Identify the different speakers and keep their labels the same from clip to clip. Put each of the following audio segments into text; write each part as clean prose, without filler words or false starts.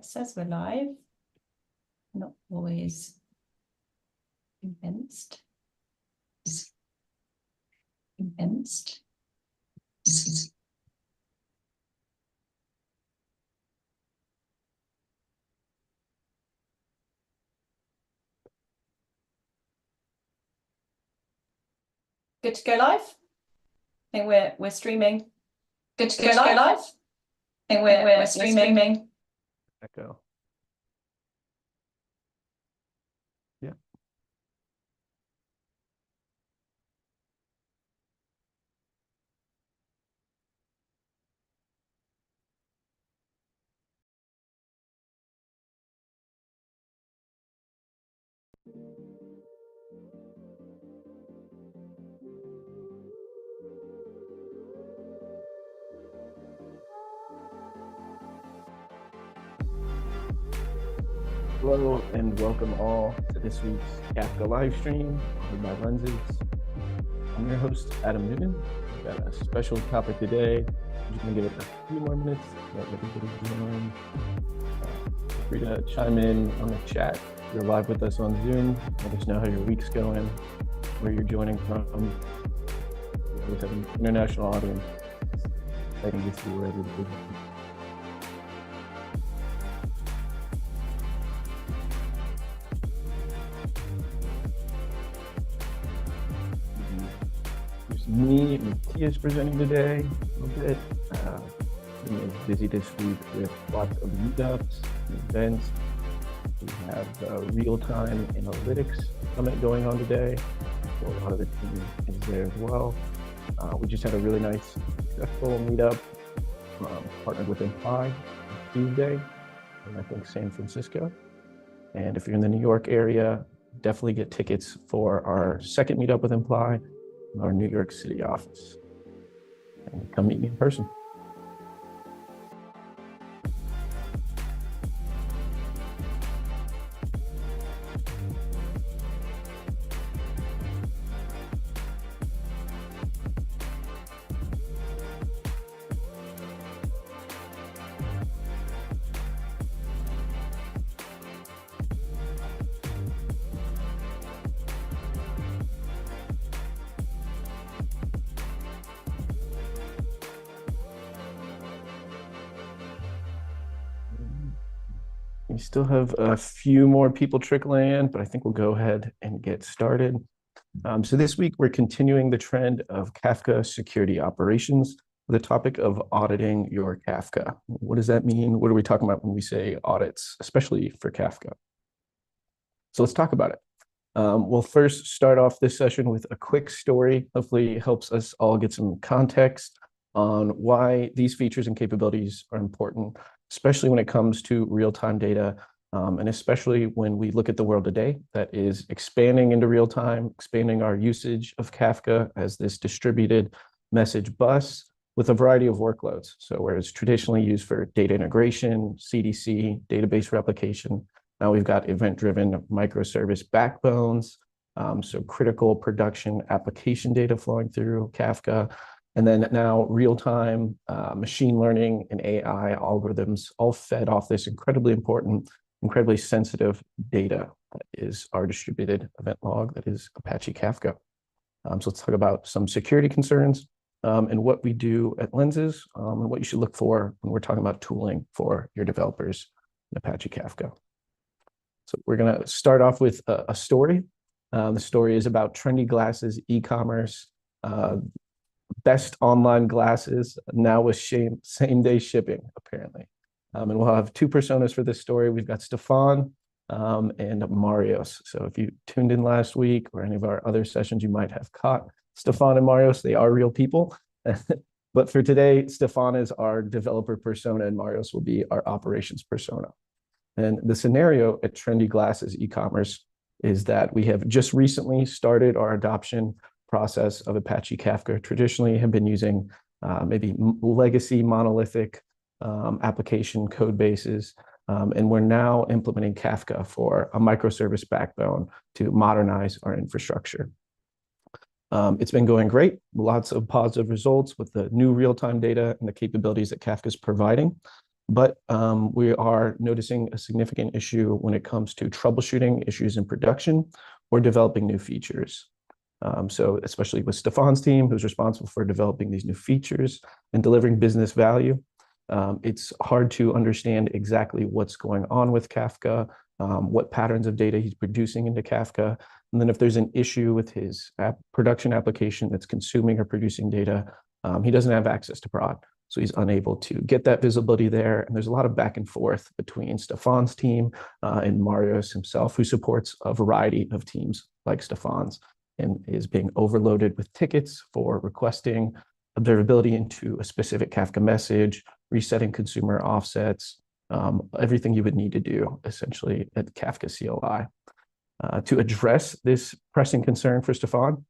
Speaker 1: it says we're live. Not always convinced. Good to go live? I think we're streaming. Good to go live? I think we're streaming.
Speaker 2: Echo. Yeah. Hello and welcome all to this week's Kafka live stream offered by Lenses. I'm your host, Adam Newman. We've got a special topic today. I'm just going to give it a few more minutes to let everybody join. Feel free to chime in on the chat. If you're live with us on Zoom, let us know how your week's going, where you're joining from. We have an international audience. Exciting to see where everybody's going. Me and Tia's presenting today a little bit. Being busy this week with lots of meetups and events. We have the real-time analytics summit going on today. So a lot of the team is there as well. We just had a really nice, successful meetup, partnered with Imply on Tuesday, and I think San Francisco. And if you're in the New York area, definitely get tickets for our second meetup with Imply, our New York City office, and come meet me in person. We still have a few more people trickling in, but I think we'll go ahead and get started. So this week, we're continuing the trend of Kafka security operations with the topic of auditing your Kafka. What does that mean? What are we talking about when we say audits, especially for Kafka? So let's talk about it. We'll first start off this session with a quick story. Hopefully it helps us all get some context on why these features and capabilities are important, especially when it comes to real-time data, and especially when we look at the world today that is expanding into real time, expanding our usage of Kafka as this distributed message bus with a variety of workloads. So whereas traditionally used for data integration, CDC, database replication, now we've got event-driven microservice backbones, so critical production application data flowing through Kafka. And then now real-time machine learning and AI algorithms all fed off this incredibly important, incredibly sensitive data that is our distributed event log, that is Apache Kafka. So let's talk about some security concerns and what we do at Lenses and what you should look for when we're talking about tooling for your developers in Apache Kafka. So we're going to start off with a story. The story is about trendy glasses, e-commerce, best online glasses, now with same-day shipping, apparently. And we'll have two personas for this story. We've got Stefan and Marios. So if you tuned in last week or any of our other sessions, you might have caught Stefan and Marios. They are real people. But for today, Stefan is our developer persona and Marios will be our operations persona. And the scenario at Trendy Glasses e-commerce is that we have just recently started our adoption process of Apache Kafka. Traditionally have been using maybe legacy monolithic application code bases, and we're now implementing Kafka for a microservice backbone to modernize our infrastructure. It's been going great, lots of positive results with the new real-time data and the capabilities that Kafka is providing. but we are noticing a significant issue when it comes to troubleshooting issues in production or developing new features. So especially with Stefan's team, who's responsible for developing these new features and delivering business value, it's hard to understand exactly what's going on with Kafka, what patterns of data he's producing into Kafka. And then if there's an issue with his production application that's consuming or producing data, he doesn't have access to prod. So he's unable to get that visibility there. And there's a lot of back and forth between Stefan's team and Marios himself, who supports a variety of teams like Stefan's and is being overloaded with tickets for requesting observability into a specific Kafka message, resetting consumer offsets, everything you would need to do essentially at Kafka CLI. To address this pressing concern for Stefan,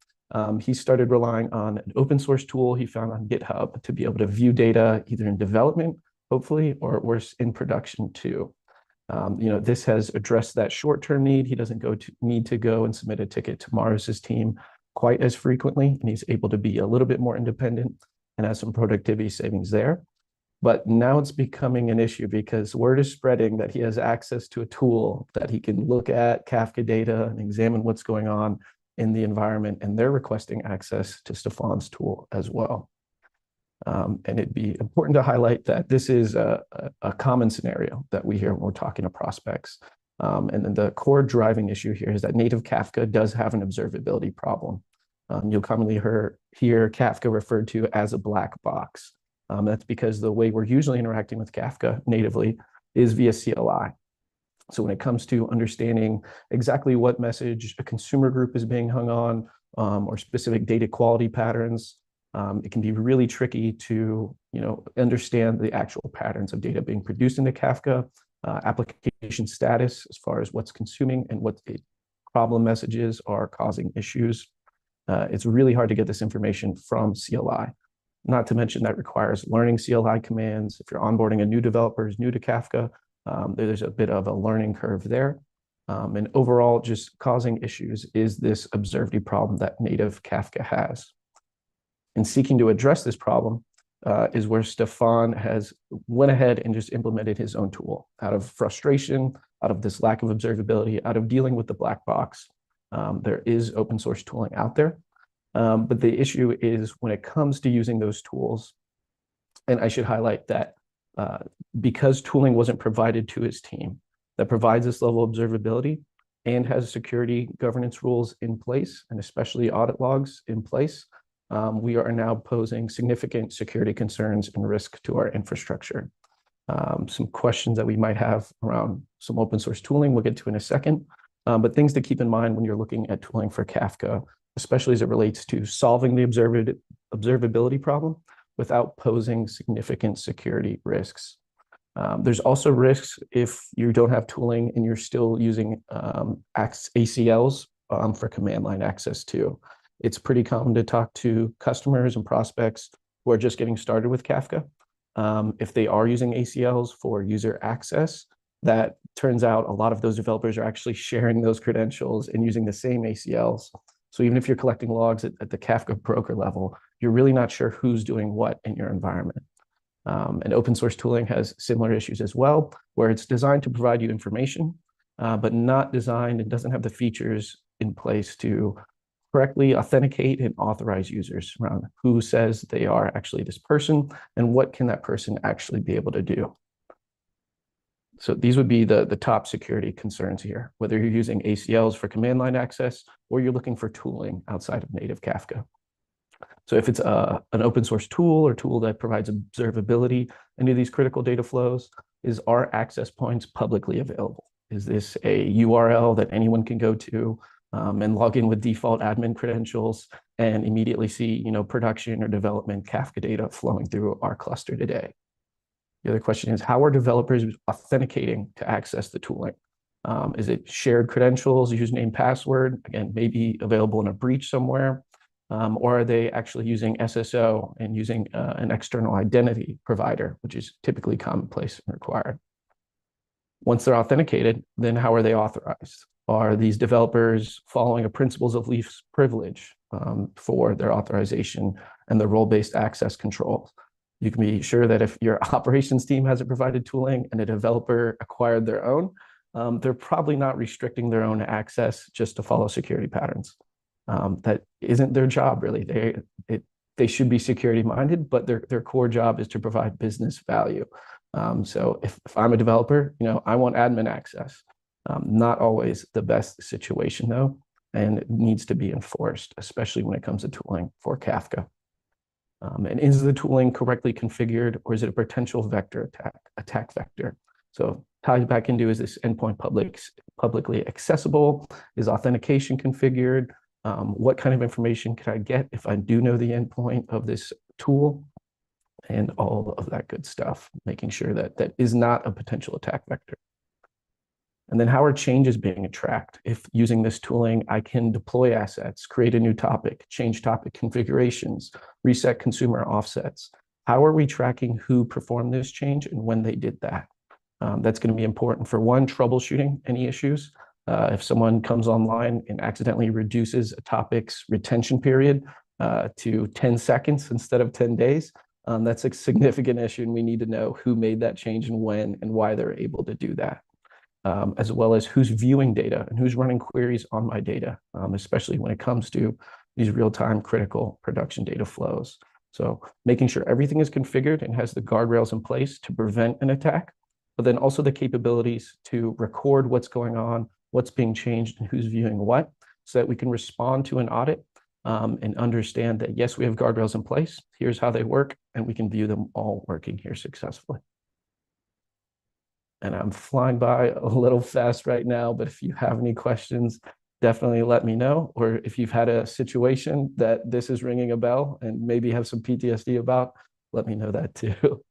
Speaker 2: he started relying on an open source tool he found on GitHub to be able to view data either in development, hopefully, or worse, in production too. This has addressed that short-term need. He doesn't need to go and submit a ticket to Marius's team quite as frequently, and he's able to be a little bit more independent and has some productivity savings there. But now it's becoming an issue because word is spreading that he has access to a tool that he can look at Kafka data and examine what's going on in the environment, and they're requesting access to Stefan's tool as well. And it'd be important to highlight that this is a common scenario that we hear when we're talking to prospects. And then the core driving issue here is that native Kafka does have an observability problem. You'll commonly hear Kafka referred to as a black box. That's because the way we're usually interacting with Kafka natively is via CLI. So when it comes to understanding exactly what message a consumer group is being hung on, or specific data quality patterns, it can be really tricky to understand the actual patterns of data being produced into Kafka, application status as far as what's consuming and what the problem messages are causing issues. It's really hard to get this information from CLI. Not to mention that requires learning CLI commands. If you're onboarding a new developer who's new to Kafka, there's a bit of a learning curve there. And overall, just causing issues is this observability problem that native Kafka has. And seeking to address this problem is where Stefan has went ahead and just implemented his own tool out of frustration, out of this lack of observability, out of dealing with the black box. There is open source tooling out there. But the issue is when it comes to using those tools, and I should highlight that because tooling wasn't provided to his team that provides this level of observability and has security governance rules in place, and especially audit logs in place, we are now posing significant security concerns and risk to our infrastructure. Some questions that we might have around some open source tooling we'll get to in a second, but things to keep in mind when you're looking at tooling for Kafka, especially as it relates to solving the observability problem without posing significant security risks. There's also risks if you don't have tooling and you're still using ACLs for command line access too. It's pretty common to talk to customers and prospects who are just getting started with Kafka. If they are using ACLs for user access, that turns out a lot of those developers are actually sharing those credentials and using the same ACLs. So even if you're collecting logs at the Kafka broker level, you're really not sure who's doing what in your environment. And open source tooling has similar issues as well, where it's designed to provide you information, but not designed and doesn't have the features in place to correctly authenticate and authorize users around who says they are actually this person and what can that person actually be able to do. So these would be the top security concerns here, whether you're using ACLs for command line access or you're looking for tooling outside of native Kafka. So if it's an open source tool or tool that provides observability into these critical data flows, is our access points publicly available? Is this a URL that anyone can go to and log in with default admin credentials and immediately see production or development Kafka data flowing through our cluster today? The other question is, how are developers authenticating to access the tooling? Is it shared credentials, username, password, again, maybe available in a breach somewhere? Or are they actually using SSO and using an external identity provider, which is typically commonplace and required? Once they're authenticated, then how are they authorized? Are these developers following a principles of least privilege for their authorization and the role-based access controls? You can be sure that if your operations team hasn't provided tooling and a developer acquired their own, they're probably not restricting their own access just to follow security patterns. That isn't their job, really. They should be security minded, but their core job is to provide business value. So if I'm a developer, I want admin access. Not always the best situation, though, and it needs to be enforced, especially when it comes to tooling for Kafka. And is the tooling correctly configured, or is it a potential vector attack vector? So ties back into, is this endpoint publicly accessible? Is authentication configured? What kind of information can I get if I do know the endpoint of this tool? And all of that good stuff, making sure that that is not a potential attack vector. And then how are changes being tracked? If using this tooling, I can deploy assets, create a new topic, change topic configurations, reset consumer offsets. How are we tracking who performed this change and when they did that? That's going to be important for one, troubleshooting any issues. If someone comes online and accidentally reduces a topic's retention period to 10 seconds instead of 10 days, that's a significant issue, and we need to know who made that change and when and why they're able to do that. As well as who's viewing data and who's running queries on my data, especially when it comes to these real-time critical production data flows. So making sure everything is configured and has the guardrails in place to prevent an attack, but then also the capabilities to record what's going on, what's being changed, and who's viewing what, so that we can respond to an audit and understand that, yes, we have guardrails in place, here's how they work, and we can view them all working here successfully. And I'm flying by a little fast right now, but if you have any questions, definitely let me know. Or if you've had a situation that this is ringing a bell and maybe have some PTSD about, let me know that too.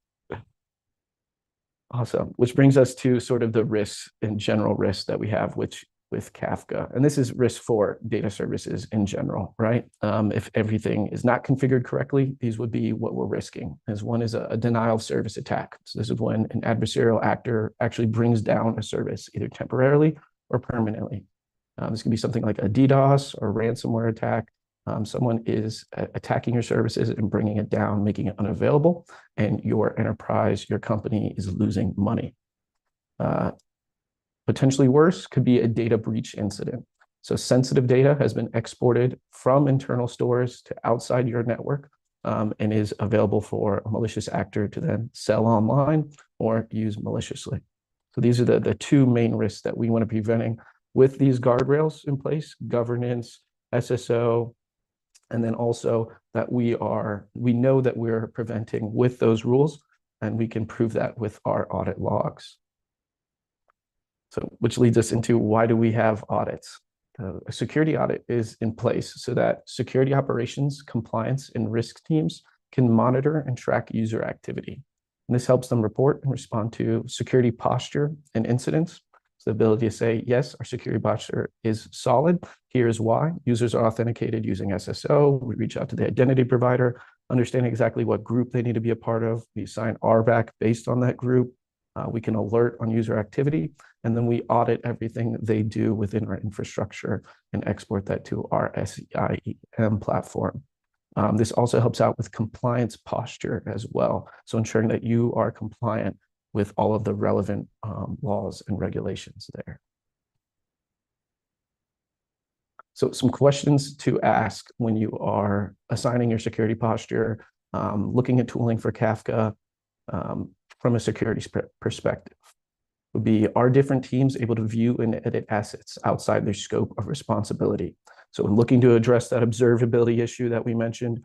Speaker 2: Awesome. Which brings us to sort of the risks and general risks that we have, which with Kafka. And this is risk for data services in general, right? If everything is not configured correctly, these would be what we're risking. As one is a denial of service attack. So this is when an adversarial actor actually brings down a service, either temporarily or permanently. This can be something like a DDoS or ransomware attack. Someone is attacking your services and bringing it down, making it unavailable, and your enterprise, your company is losing money. Potentially worse could be a data breach incident. So sensitive data has been exported from internal stores to outside your network and is available for a malicious actor to then sell online or use maliciously. So these are the two main risks that we want to be preventing with these guardrails in place: governance, SSO, and then also that we know that we're preventing with those rules, and we can prove that with our audit logs. So, which leads us into, why do we have audits? A security audit is in place so that security operations, compliance, and risk teams can monitor and track user activity. And this helps them report and respond to security posture and incidents. So the ability to say, yes, our security posture is solid. Here's why. Users are authenticated using SSO. We reach out to the identity provider, understand exactly what group they need to be a part of. We assign RBAC based on that group. We can alert on user activity, and then we audit everything they do within our infrastructure and export that to our SEIEM platform. This also helps out with compliance posture as well. So ensuring that you are compliant with all of the relevant laws and regulations there. So some questions to ask when you are assigning your security posture, looking at tooling for Kafka from a security perspective would be, are different teams able to view and edit assets outside their scope of responsibility? So in looking to address that observability issue that we mentioned,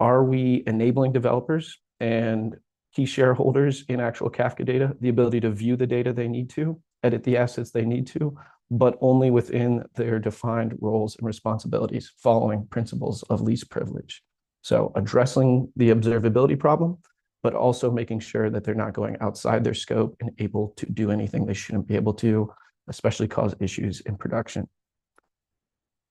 Speaker 2: are we enabling developers and key shareholders in actual Kafka data the ability to view the data they need to, edit the assets they need to, but only within their defined roles and responsibilities following principles of least privilege? So addressing the observability problem, but also making sure that they're not going outside their scope and able to do anything they shouldn't be able to, especially cause issues in production.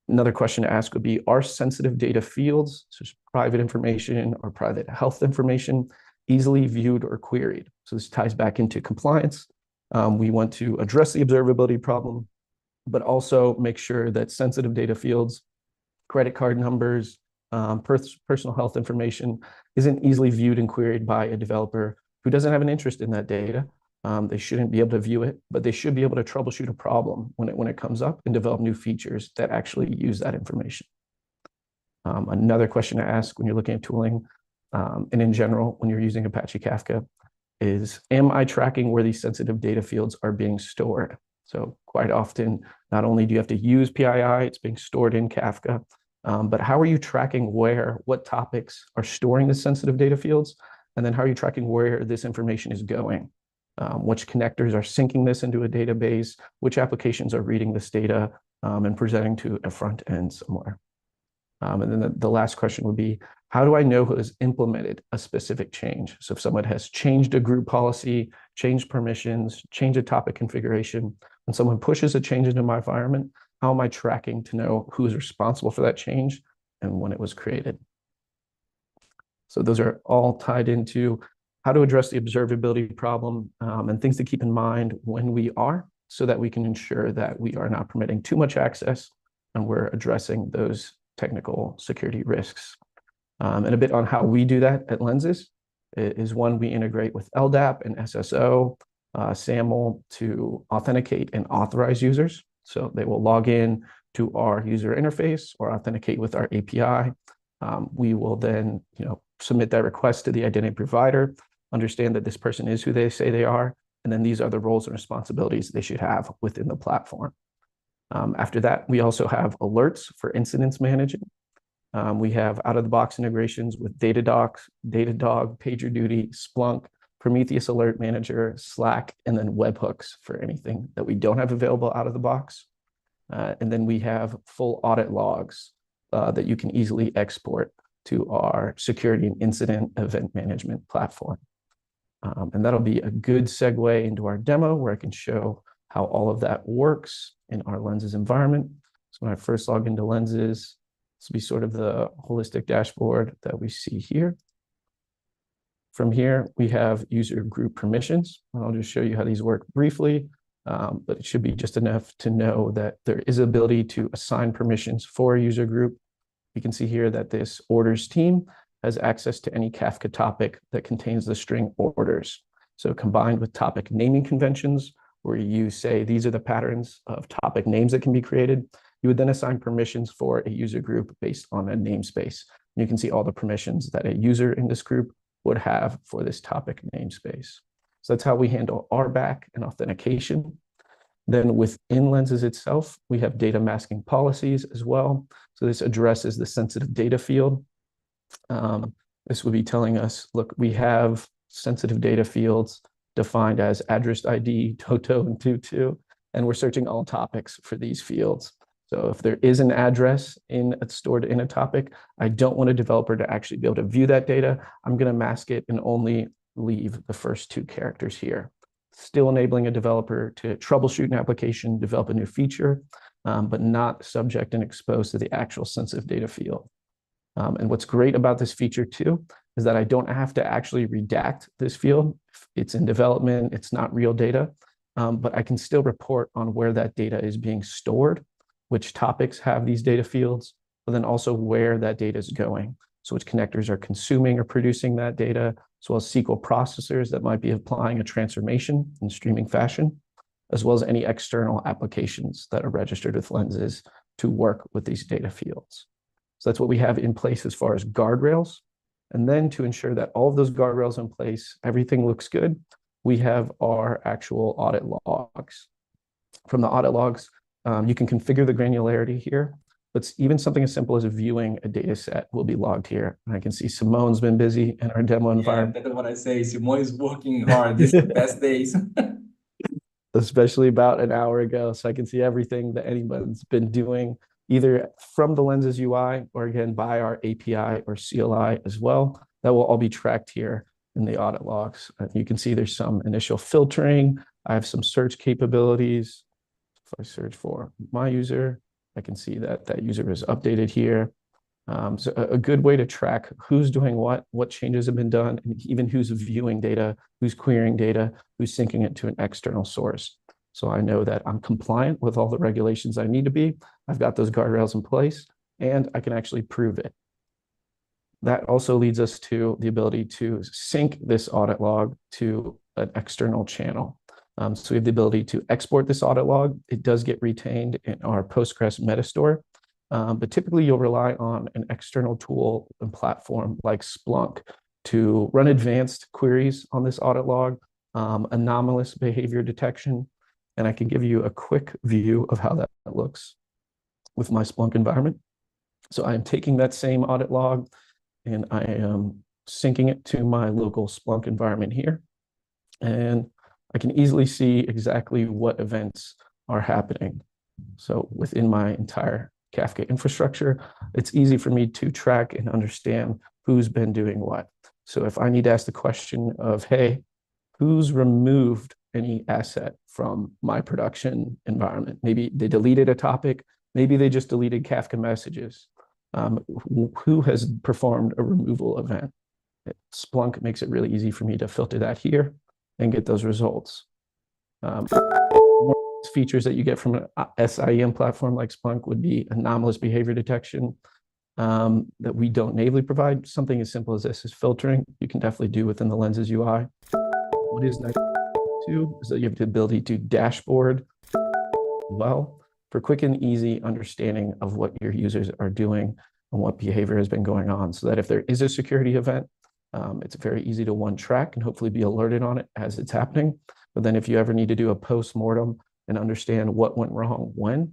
Speaker 2: Another question to ask would be, are sensitive data fields, such as private information or private health information, easily viewed or queried? So this ties back into compliance. We want to address the observability problem, but also make sure that sensitive data fields, credit card numbers, Personal health information isn't easily viewed and queried by a developer who doesn't have an interest in that data. They shouldn't be able to view it, but they should be able to troubleshoot a problem when it comes up and develop new features that actually use that information. Another question to ask when you're looking at tooling, and in general, when you're using Apache Kafka, is, am I tracking where these sensitive data fields are being stored? So quite often, not only do you have to use PII, it's being stored in Kafka, but how are you tracking what topics are storing the sensitive data fields? And then how are you tracking where this information is going? Which connectors are syncing this into a database? Which applications are reading this data and presenting to a front end somewhere? And then the last question would be, how do I know who has implemented a specific change? So if someone has changed a group policy, changed permissions, changed a topic configuration, when someone pushes a change into my environment, how am I tracking to know who is responsible for that change and when it was created? So those are all tied into how to address the observability problem and things to keep in mind when we are, so that we can ensure that we are not permitting too much access and we're addressing those technical security risks. And a bit on how we do that at Lenses is, one, we integrate with LDAP and SSO, SAML to authenticate and authorize users. So they will log in to our user interface or authenticate with our API. We will then, submit that request to the identity provider, understand that this person is who they say they are, and then these are the roles and responsibilities they should have within the platform. After that, we also have alerts for incidents managing. We have out-of-the-box integrations with Datadog, PagerDuty, Splunk, Prometheus Alert Manager, Slack, and then webhooks for anything that we don't have available out of the box. And then we have full audit logs that you can easily export to our security and incident event management platform. And that'll be a good segue into our demo where I can show how all of that works in our Lenses environment. So when I first log into Lenses, this will be sort of the holistic dashboard that we see here. From here, we have user group permissions. I'll just show you how these work briefly, but it should be just enough to know that there is ability to assign permissions for a user group. You can see here that this orders team has access to any Kafka topic that contains the string orders. So combined with topic naming conventions, where you say, these are the patterns of topic names that can be created, you would then assign permissions for a user group based on a namespace. And you can see all the permissions that a user in this group would have for this topic namespace. So that's how we handle RBAC and authentication. Then within Lenses itself, we have data masking policies as well. So this addresses the sensitive data field. This would be telling us, look, we have sensitive data fields defined as address ID, Toto, and Tutu, and we're searching all topics for these fields. So if there is an address stored in a topic, I don't want a developer to actually be able to view that data. I'm going to mask it and only leave the first two characters here, still enabling a developer to troubleshoot an application, develop a new feature, but not subject and exposed to the actual sensitive data field. And what's great about this feature too, is that I don't have to actually redact this field. It's in development, it's not real data, but I can still report on where that data is being stored, which topics have these data fields, but then also where that data is going. So which connectors are consuming or producing that data, as well as SQL processors that might be applying a transformation in streaming fashion, as well as any external applications that are registered with Lenses to work with these data fields. So that's what we have in place as far as guardrails. And then to ensure that all of those guardrails in place, everything looks good, we have our actual audit logs. From the audit logs, you can configure the granularity here, but even something as simple as viewing a data set will be logged here. And I can see Simone's been busy in our demo environment.
Speaker 3: Yeah, that's what I say. Simone is working hard. This is the best days.
Speaker 2: Especially about an hour ago. So I can see everything that anyone's been doing, either from the Lenses UI or again by our API or CLI as well. That will all be tracked here in the audit logs. You can see there's some initial filtering. I have some search capabilities. If I search for my user, I can see that that user is updated here. So a good way to track who's doing what changes have been done, and even who's viewing data, who's querying data, who's syncing it to an external source. So I know that I'm compliant with all the regulations I need to be. I've got those guardrails in place, and I can actually prove it. That also leads us to the ability to sync this audit log to an external channel. So we have the ability to export this audit log. It does get retained in our Postgres metastore, but typically you'll rely on an external tool and platform like Splunk to run advanced queries on this audit log, anomalous behavior detection, and I can give you a quick view of how that looks with my Splunk environment. So I am taking that same audit log and I am syncing it to my local Splunk environment here. And I can easily see exactly what events are happening. So within my entire Kafka infrastructure, it's easy for me to track and understand who's been doing what. So if I need to ask the question of, hey, who's removed any asset from my production environment? Maybe they deleted a topic, maybe they just deleted Kafka messages. Who has performed a removal event? Splunk makes it really easy for me to filter that here and get those results. More features that you get from an SIEM platform like Splunk would be anomalous behavior detection that we don't natively provide. Something as simple as this is filtering. You can definitely do within the Lenses UI. What is nice too is that you have the ability to dashboard well for quick and easy understanding of what your users are doing and what behavior has been going on, so that if there is a security event, it's very easy to one track and hopefully be alerted on it as it's happening. But then if you ever need to do a post-mortem and understand what went wrong when,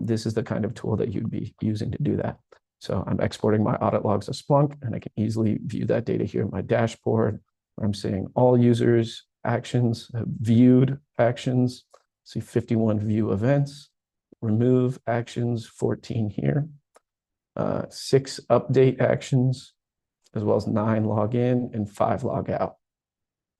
Speaker 2: this is the kind of tool that you'd be using to do that. So I'm exporting my audit logs to Splunk, and I can easily view that data here in my dashboard, where I'm seeing all users' actions, viewed actions, see 51 view events, remove actions, 14 here, 6 update actions, as well as 9 log in and 5 log out,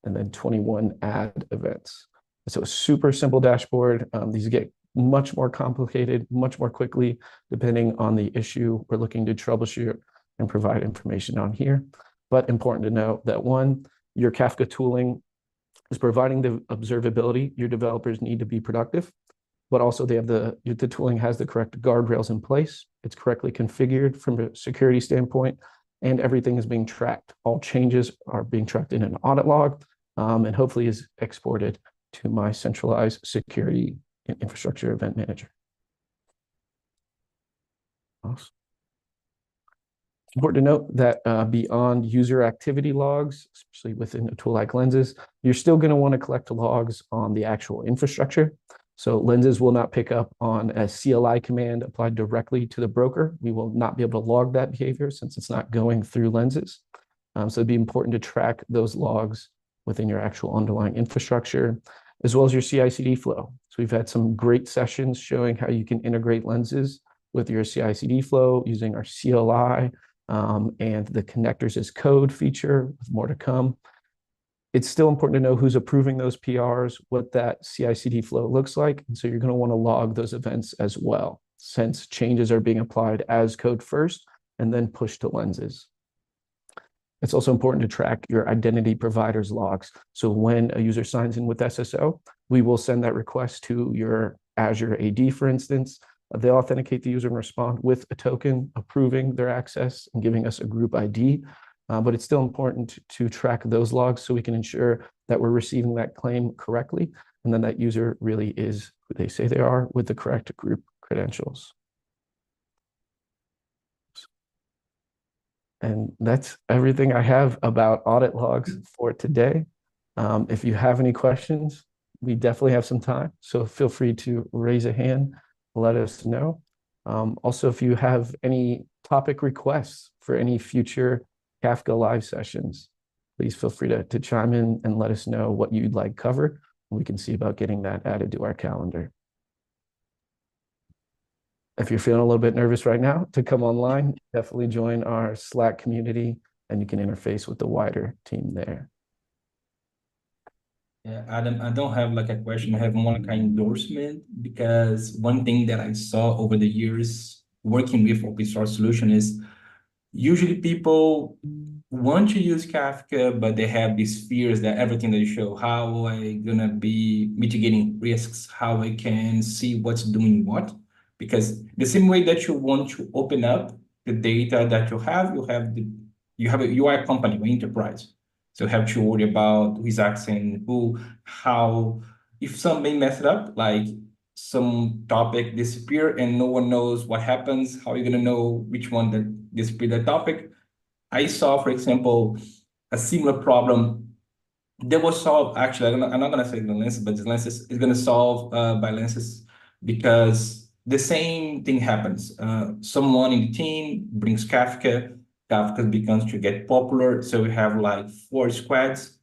Speaker 2: and then 21 add events. So a super simple dashboard. These get much more complicated, much more quickly, depending on the issue we're looking to troubleshoot and provide information on here. But important to note that one, your Kafka tooling is providing the observability. Your developers need to be productive, but also they have the tooling has the correct guardrails in place. It's correctly configured from a security standpoint, and everything is being tracked. All changes are being tracked in an audit log, and hopefully is exported to my centralized security and infrastructure event manager. Awesome. It's important to note that beyond user activity logs, especially within a tool like Lenses, you're still going to want to collect logs on the actual infrastructure. So Lenses will not pick up on a CLI command applied directly to the broker. We will not be able to log that behavior since it's not going through Lenses. So it'd be important to track those logs within your actual underlying infrastructure, as well as your CI/CD flow. So we've had some great sessions showing how you can integrate Lenses with your CI/CD flow using our CLI and the connectors as code feature, with more to come. It's still important to know who's approving those PRs, what that CI/CD flow looks like. And so you're going to want to log those events as well, since changes are being applied as code first and then pushed to Lenses. It's also important to track your identity provider's logs. So when a user signs in with SSO, we will send that request to your Azure AD, for instance. They'll authenticate the user and respond with a token approving their access and giving us a group ID. But it's still important to track those logs so we can ensure that we're receiving that claim correctly, and then that user really is who they say they are with the correct group credentials. And that's everything I have about audit logs for today. If you have any questions, we definitely have some time, so feel free to raise a hand, let us know. Also, if you have any topic requests for any future Kafka live sessions, please feel free to chime in and let us know what you'd like covered. We can see about getting that added to our calendar. If you're feeling a little bit nervous right now to come online, definitely join our Slack community and you can interface with the wider team there.
Speaker 3: Yeah, Adam, I don't have like a question. I have more like an endorsement, because one thing that I saw over the years working with open source solution is usually people want to use Kafka, but they have these fears that everything they show, how I gonna be mitigating risks, how I can see what's doing what. Because the same way that you want to open up the data that you have you have you are a company, an enterprise. So you have to worry about who is accessing who, how, if something messed up, like some topic disappear and no one knows what happens, how are you gonna know which one that disappeared the topic? I saw, for example, a similar problem that was solved. Actually, I'm not gonna say the lenses, but the lenses is gonna solve by lenses because the same thing happens. Someone in the team brings Kafka. Kafka becomes to get popular, so we have like 4 squads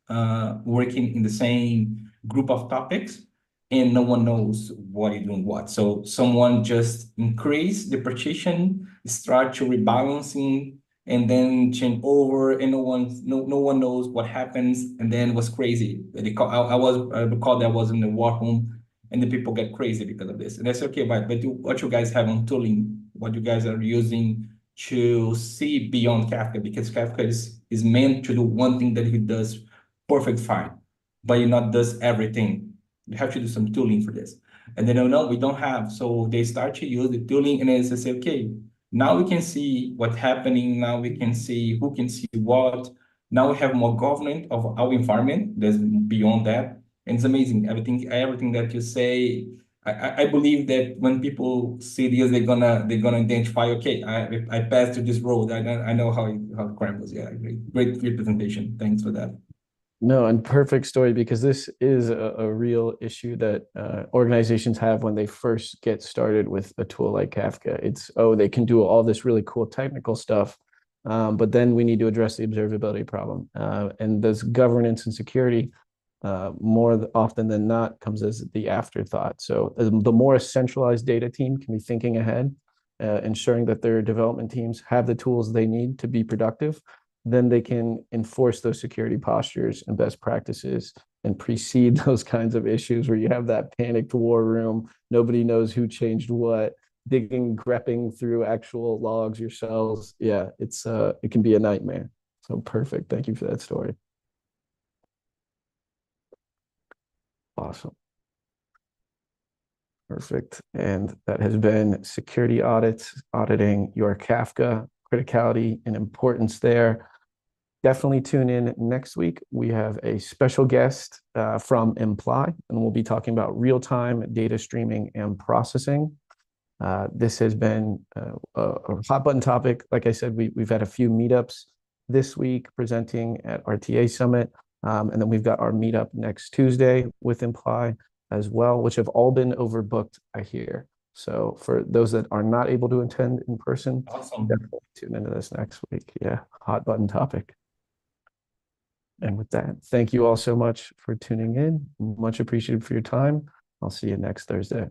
Speaker 3: working in the same group of topics, and no one knows what is doing what. So someone just increase the partition, start to rebalancing, and then change over, and no one knows what happens, and then it was crazy. I recall that I was in the war room, and the people get crazy because of this. And that's okay, but what you guys have on tooling, what you guys are using to see beyond Kafka, because Kafka is meant to do one thing that he does perfect fine, but he not does everything. You have to do some tooling for this. And they don't know, we don't have. So they start to use the tooling, and they say, okay, now we can see what's happening. Now we can see who can see what. Now we have more governance of our environment. There's beyond that. And it's amazing. Everything that you say, I believe that when people see this, they're gonna identify, okay, I passed through this road. I know how it crumbles. Yeah, great presentation. Thanks for that.
Speaker 2: No, and perfect story, because this is a real issue that organizations have when they first get started with a tool like Kafka. It's, oh, they can do all this really cool technical stuff, but then we need to address the observability problem. And this governance and security, more often than not, comes as the afterthought. So the more a centralized data team can be thinking ahead, ensuring that their development teams have the tools they need to be productive, then they can enforce those security postures and best practices and precede those kinds of issues where you have that panicked war room, nobody knows who changed what, grepping through actual logs yourselves. Yeah, it can be a nightmare. So perfect. Thank you for that story. Awesome. Perfect. And that has been security audits, auditing your Kafka, criticality and importance there. Definitely tune in next week. We have a special guest from Imply, and we'll be talking about real-time data streaming and processing. This has been a hot button topic. Like I said, we've had a few meetups this week presenting at RTA Summit. And then we've got our meetup next Tuesday with Imply as well, which have all been overbooked, I hear. So for those that are not able to attend in person,
Speaker 3: Awesome.
Speaker 2: definitely tune into this next week. Yeah, hot button topic. And with that, thank you all so much for tuning in. Much appreciated for your time. I'll see you next Thursday.